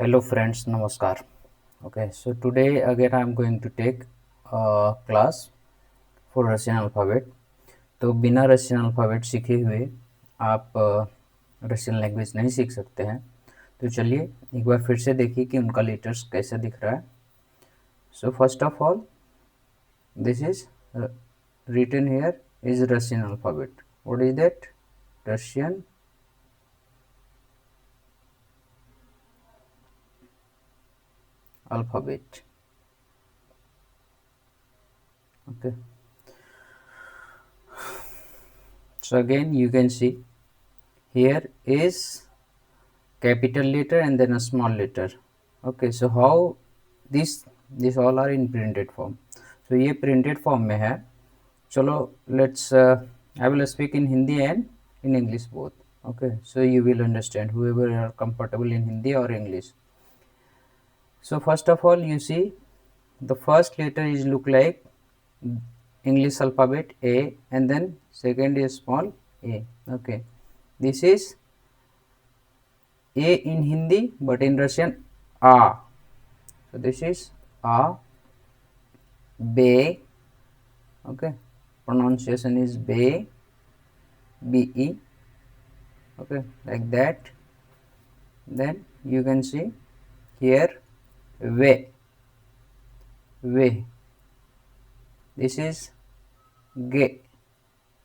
Hello friends, Namaskar. Okay, so today again I am going to take a class for Russian alphabet. तो बिना Russian alphabet सीखे हुए आप Russian language नहीं सीख सकते हैं। तो चलिए एक बार फिर से देखिए कि उनका लेटर्स कैसे दिख रहा है। So first of all this is written here is Russian alphabet. What is that? Russian alphabet. Okay. So again you can see here is capital letter and then a small letter. Okay, so how this all are in printed form. So ये printed form में है. चलो let's I will speak in Hindi and in English both. Okay, so you will understand whoever are comfortable in Hindi or English. So first of all you see the first letter is look like English alphabet A and then second is small a. Okay, this is A in Hindi but in Russian A. So this is A, be. Okay, pronunciation is be, be. Okay, like that. Then you can see here ve, ve. This is ge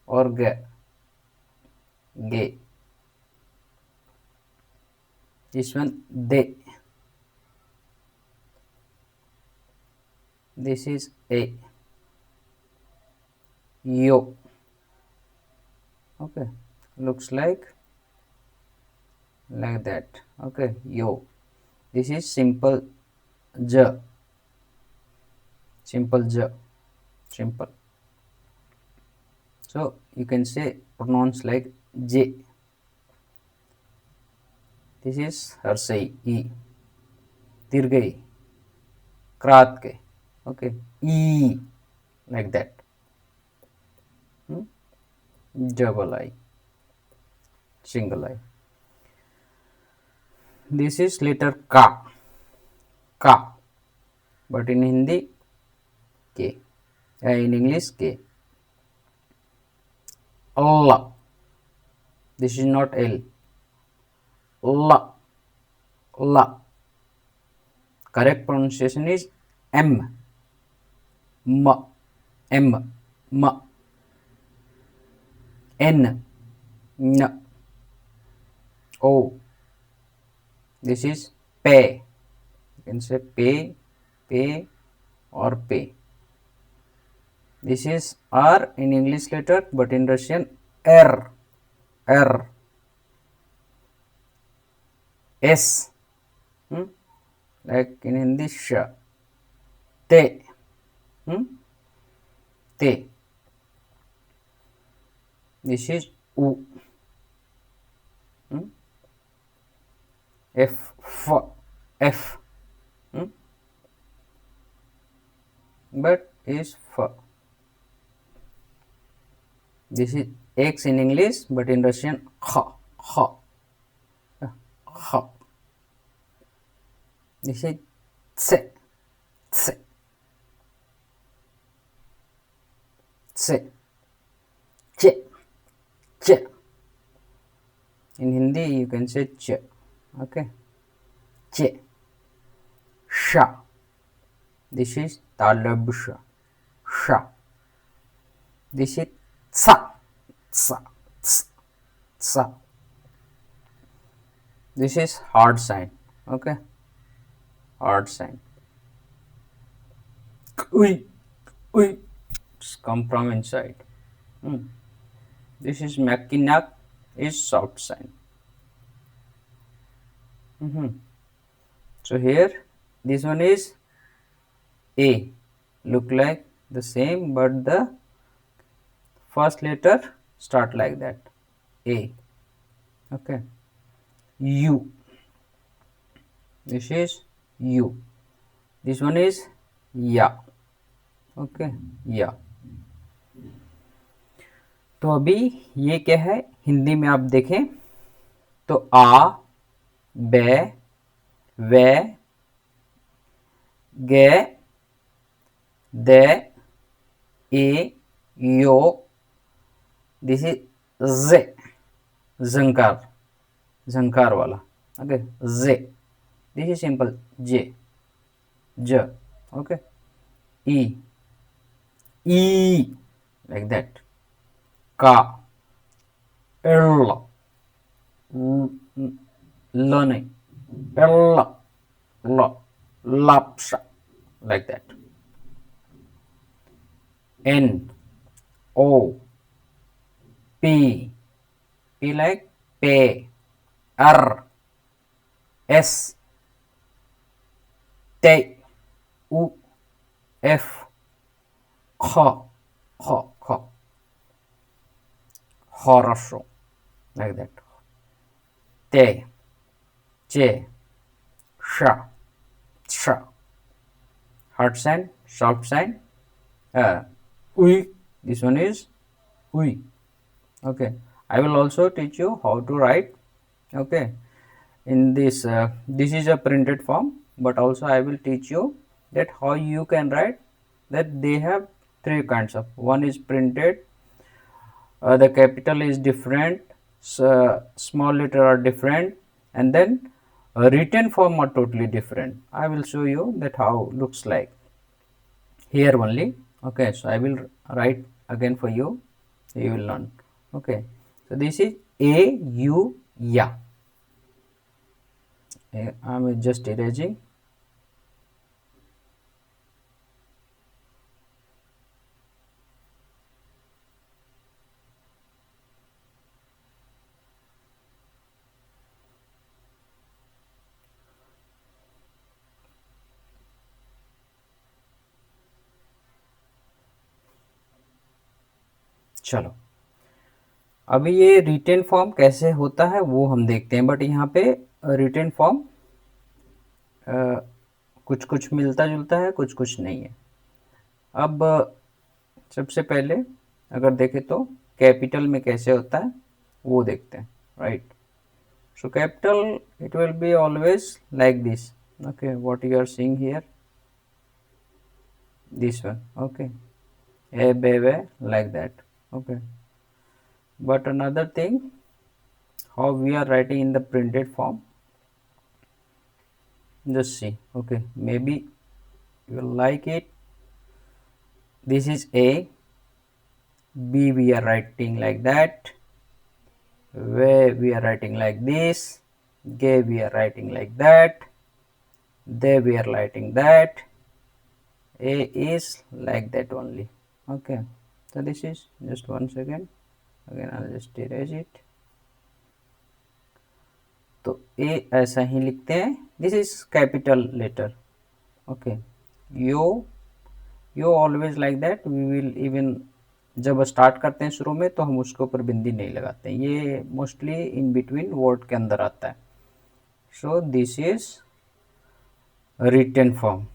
or ge, ge. This one de. This is a, yo. Okay, looks like that. Okay, yo. This is simple j, simple j, simple. So you can say pronounce like j. This is Harsai e, Dirgai, Kratke. Okay, e, like that. Double I, single I. This is letter ka, ka, but in Hindi k, in English k. Allah, this is not L. La, la. Correct pronunciation is M, m, m, m. N, n, o. This is pay. You can say pay, pay, or pay. This is R in English letter, but in Russian R, R. S, like in Hindi sh, te, te. This is U, F, F, but is F. This is X in English, but in Russian H, H, H. This is C, C, C, Ch, Ch. In Hindi you can say Ch. Okay, Ch, Sha. This is Talabsha, Sha. This is Tsa, Tsa, Tsa, Tsa. This is hard sign. Okay, hard sign. Ui, ui. It's come from inside. This is Makinak is soft sign. So here this one is A, look like the same but the first letter start like that, A. Okay, U, this is U. This one is Ya. Okay, Ya. तो अभी ये क्या है हिंदी में आप देखें तो आ, बे, वे, गे, दे, ए, यो, this is जे, झंकार, झंकार वाला, okay, J, this is simple J, j, okay, e, e, like that, ka, l, l नहीं, l, l, lapsa, like that, n, o, p, p like pay, r, s, t, u, f, kh, kh, kh, horror, like that, te, che, sha, sha, hard sign, soft sign, ui, this one is ui, okay. I will also teach you how to write, okay, in this, this is a printed form, but also I will teach you that how you can write, that they have three kinds of, one is printed, the capital is different, so small letter are different, and then written form are totally different. I will show you that how looks like here only, okay. So I will write again for you, you will learn, okay. So this is a, u, ya, I am just erasing, चलो अभी ये retain form कैसे होता है वो हम देखते हैं, बट यहाँ पे रिटेन फॉर्म कुछ कुछ मिलता जुलता है, कुछ कुछ नहीं है। अब सबसे पहले अगर देखें तो कैपिटल में कैसे होता है वो देखते हैं, right. So capital it will be always like this, okay, what you are seeing here, this one, okay, a baby, like that, okay. But another thing, how we are writing in the printed form, just see, okay, maybe you will like it. This is a, b we are writing like that, where we are writing like this, gay we are writing like that, they we are writing that, a is like that only, okay. So this is just one second, again I'll just erase it. तो ए ऐसा ही लिखते हैं, this is capital letter, okay. Yo, yo always like that, we will even जब start करते हैं शुरू में तो हम उसके ऊपर बिंदी नहीं लगाते हैं, ये मोस्टली इन बिटवीन वर्ड के अंदर आता है। So this is written form,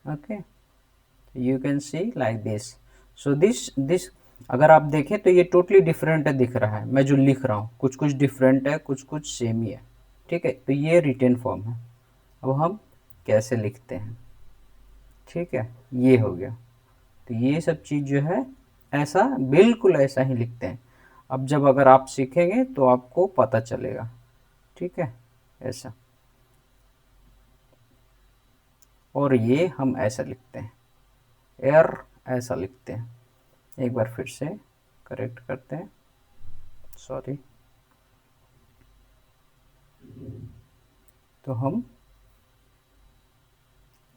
okay, you can see like this. So this अगर आप देखें तो ये टोटली डिफरेंट है दिख रहा है, मैं जो लिख रहा हूँ कुछ कुछ डिफरेंट है, कुछ कुछ सेम ही है, ठीक है। तो ये रिटन फॉर्म है। अब हम कैसे लिखते हैं, ठीक है, ये हो गया। तो ये सब चीज़ जो है ऐसा बिल्कुल ऐसा ही लिखते हैं। अब जब अगर आप सीखेंगे तो आपको पता चलेगा, ठीक है, ऐसा। और ये हम ऐसा लिखते हैं, एयर ऐसा लिखते हैं। एक बार फिर से करेक्ट करते हैं, सॉरी। तो हम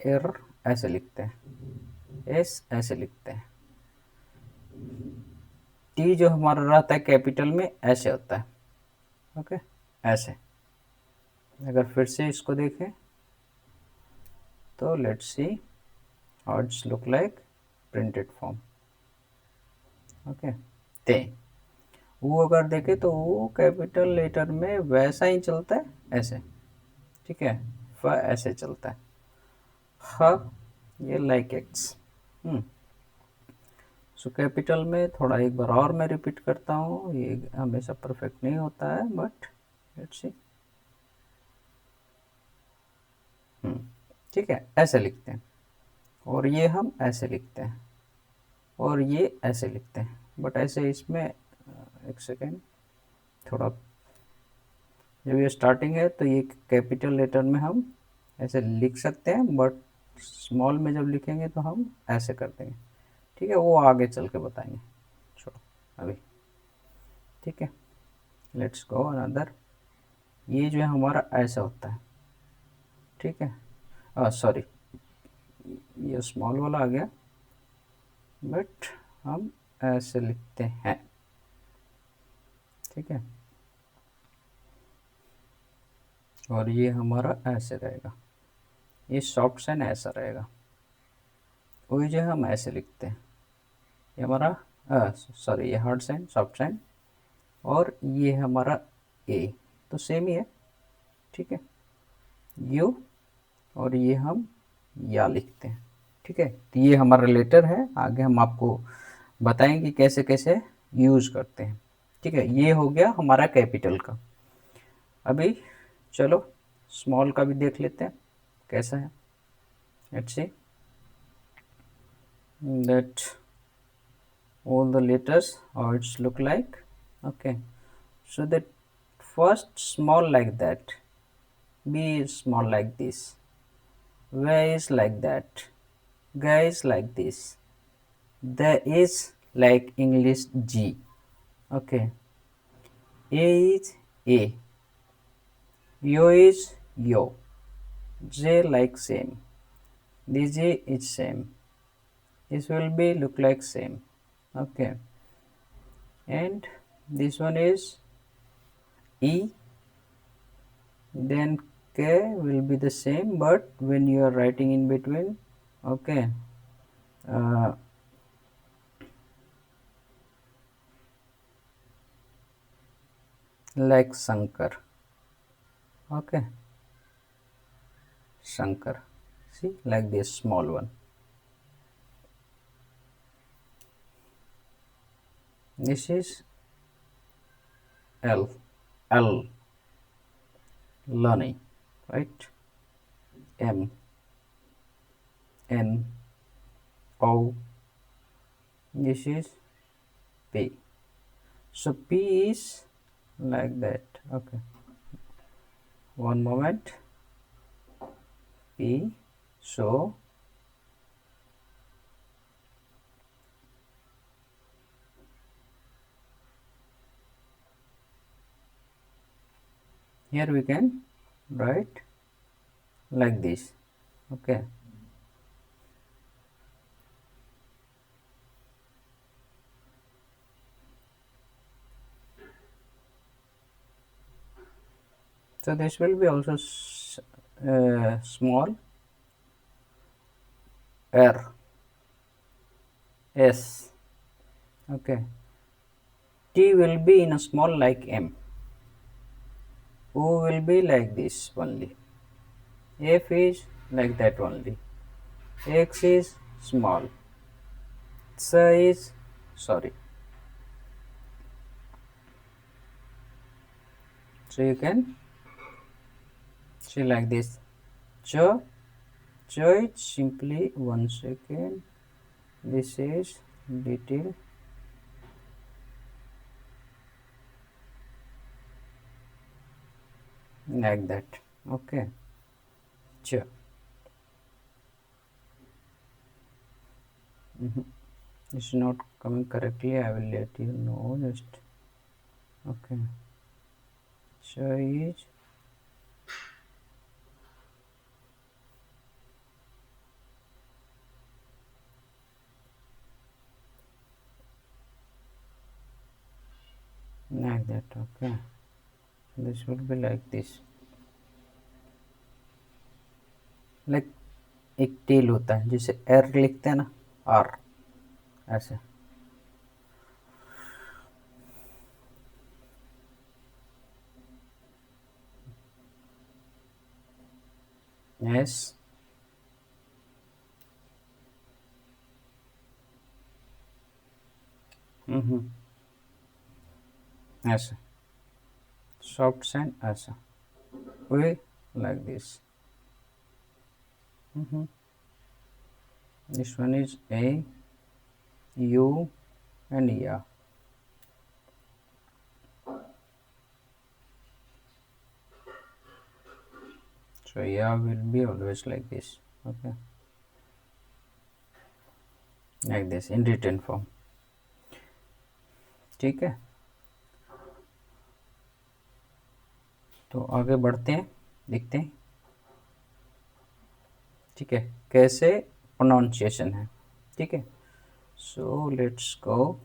एयर ऐसे लिखते हैं, एस ऐसे लिखते हैं, टी जो हमारा रहता है कैपिटल में ऐसे होता है, ओके, ऐसे। अगर फिर से इसको देखें तो let's see how it's look like printed form, okay. ते वो अगर देखें तो वो कैपिटल लेटर में वैसा ही चलता है, ऐसे, ठीक है। फ ऐसे चलता है, ह ये लाइक एक्स। सो कैपिटल में थोड़ा एक बार और मैं रिपीट करता हूँ, ये हमेशा परफेक्ट नहीं होता है, बट लेट्स सी, ठीक है, ऐसे लिखते हैं, और ये हम ऐसे लिखते हैं, और ये ऐसे लिखते हैं, बट ऐसे इसमें एक सेकेंड, थोड़ा, जब ये स्टार्टिंग है तो ये कैपिटल लेटर में हम ऐसे लिख सकते हैं, बट स्मॉल में जब लिखेंगे तो हम ऐसे कर देंगे। ठीक है, वो आगे चल के बताएंगे, छोड़ो अभी। ठीक है, लेट्स गो अनदर। ये जो है हमारा ऐसा होता है। ठीक है, सॉरी, ये स्मॉल वाला आ गया, बट हम ऐसे लिखते हैं। ठीक है, और ये हमारा ऐसे रहेगा, ये सॉफ्ट साइन ऐसा रहेगा, वही जो हम ऐसे लिखते हैं, ये हमारा, सॉरी, ये हार्ड साइन, सॉफ्ट साइन, और ये हमारा ए, तो सेम ही है। ठीक है, यू, और ये हम या लिखते हैं। ठीक है, तो ये हमारा लेटर है, आगे हम आपको बताएंगे कैसे कैसे यूज करते हैं। ठीक है, ये हो गया हमारा कैपिटल का। अभी चलो स्मॉल का भी देख लेते हैं कैसा है। Let's see that all the letters how it's look like. Okay, so that first small like that, B is small like this, V is like that, G is like this, the is like English G. Okay, A is A, yo is yo, J like same, this J is same, this will be look like same. Okay, and this one is E, then K will be the same, but when you are writing in between, okay, uh, like Shankar. Okay, Shankar, see, like this small one. This is L, L, learning, right? M, N, O, this is P. So P is like that. Okay, one moment. P, so here we can write like this. Okay, so this will be also small, R, S. Okay, T will be in a small like M, O will be like this only, F is like that only, X is small, S is, sorry, so you can see like this. Ch, Ch is simply, one second, this is little, like that. Okay, Ch. It's not coming correctly, I will let you know. Just okay, so is like that. Okay, this will be like this, like एक tell होता है, जिसे एर लिखते हैं ना, are, ऐसे। S, ऐसे सॉफ्ट साइन, ऐसा way, like this. This one is A, U, and Ya. So Ya will be always like this. Okay, like this in written form. ठीक है, तो आगे बढ़ते हैं, देखते हैं ठीक है कैसे प्रोनाउंसिएशन है। ठीक है, so let's go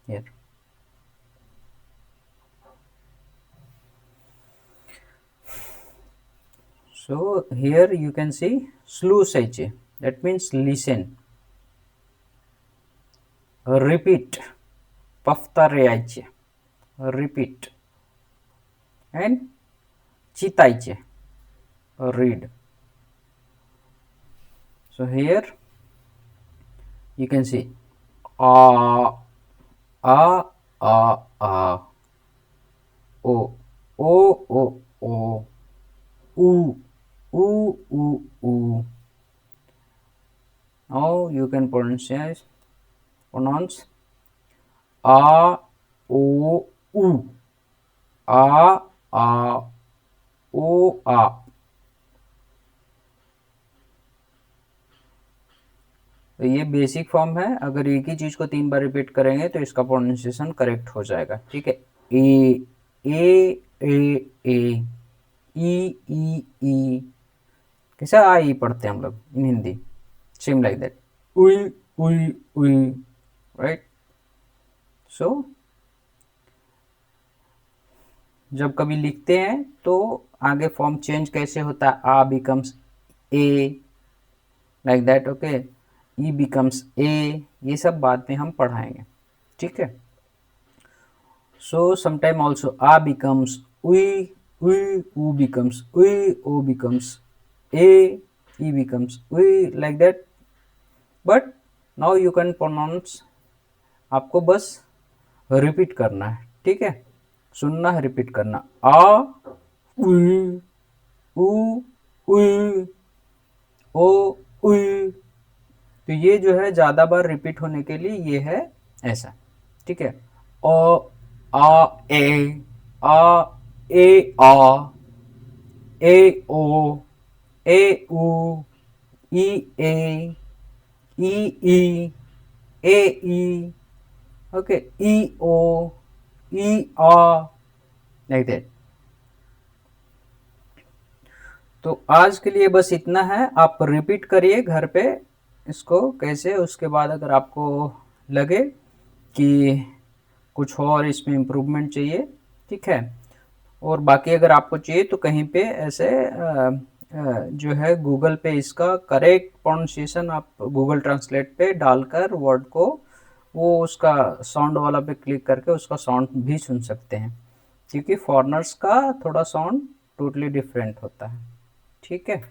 here. So here you can see sluice, that means listen, repeat, повторяйте, repeat, and читайте, read. So here you can see a, a, a, o, o, o, u, u. Now you can pronounce a, o, u, a, o, a. तो ये basic form है, अगर एक ही चीज को 3 बार repeat करेंगे तो इसका प्रोनाउंसिएशन करेक्ट हो जाएगा। ठीक है, ए ई ई, कैसा आ ई पढ़ते हैं हम लोग इन हिंदी, सेम लाइक दैट, उई उई उई, राइट। सो जब कभी लिखते हैं तो आगे फॉर्म चेंज कैसे होता है, आ बिकम्स ए, लाइक दैट, ओके, ई बिकम्स ए, ये सब बाद में हम पढ़ाएंगे। ठीक है, सो समटाइम ऑल्सो आ बिकम्स उई, ऊ बिकम्स उई, ओ बिकम्स ए, ई बिकम्स उई, like that. But now you can pronounce, आपको बस रिपीट करना है। ठीक है, सुनना है, रिपीट करना, आ उई, ऊ उई, ओ उई। तो ये जो है ज़्यादा बार रिपीट होने के लिए ये है ऐसा। ठीक है, ओ आ ए आ ए ओ ए ऊ ई ए ई, ओके, ई ओ ई आ, लाइक दैट। तो आज के लिए बस इतना है, आप रिपीट करिए घर पे इसको कैसे, उसके बाद अगर आपको लगे कि कुछ और इसमें इम्प्रूवमेंट चाहिए, ठीक है, और बाकी अगर आपको चाहिए तो कहीं पे ऐसे जो है गूगल पे इसका करेक्ट प्रोनाउंसिएशन आप गूगल ट्रांसलेट पे डालकर वर्ड को, वो उसका साउंड वाला पे क्लिक करके उसका साउंड भी सुन सकते हैं, क्योंकि फॉरेनर्स का थोड़ा साउंड टोटली डिफरेंट होता है। ठीक है।